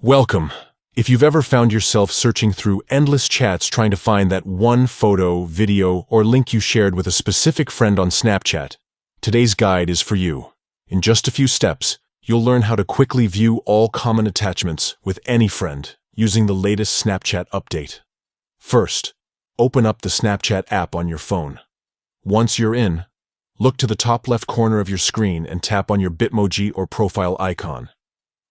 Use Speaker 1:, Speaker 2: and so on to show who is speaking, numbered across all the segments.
Speaker 1: Welcome. If you've ever found yourself searching through endless chats trying to find that one photo, video, or link you shared with a specific friend on Snapchat, today's guide is for you. In just a few steps, you'll learn how to quickly view all common attachments with any friend using the latest Snapchat update. First, open up the Snapchat app on your phone. Once you're in, look to the top left corner of your screen and tap on your Bitmoji or profile icon.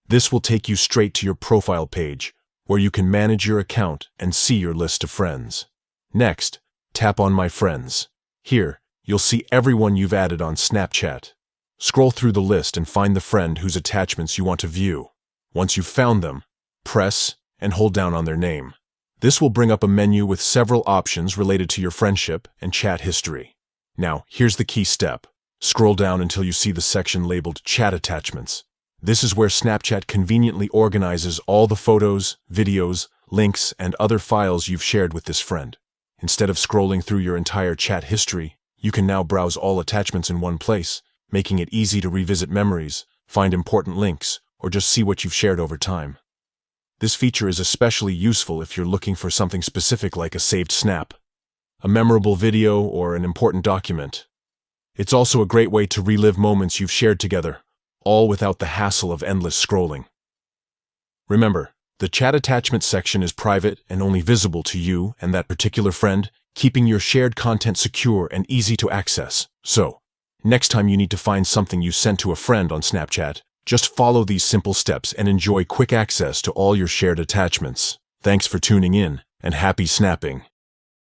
Speaker 1: This will take you straight to your profile page, where you can manage your account and see your list of friends. Next, tap on My Friends. Here, you'll see everyone you've added on Snapchat. Scroll through the list and find the friend whose attachments you want to view. Once you've found them, press and hold down on their name. This will bring up a menu with several options related to your friendship and chat history. Now, here's the key step. Scroll down until you see the section labeled Chat Attachments. This is where Snapchat conveniently organizes all the photos, videos, links, and other files you've shared with this friend. Instead of scrolling through your entire chat history, you can now browse all attachments in one place, making it easy to revisit memories, find important links, or just see what you've shared over time. This feature is especially useful if you're looking for something specific like a saved snap, a memorable video, or an important document. It's also a great way to relive moments you've shared together, all without the hassle of endless scrolling. Remember, the chat attachment section is private and only visible to you and that particular friend, keeping your shared content secure and easy to access. So, next time you need to find something you sent to a friend on Snapchat, just follow these simple steps and enjoy quick access to all your shared attachments. Thanks for tuning in, and happy snapping!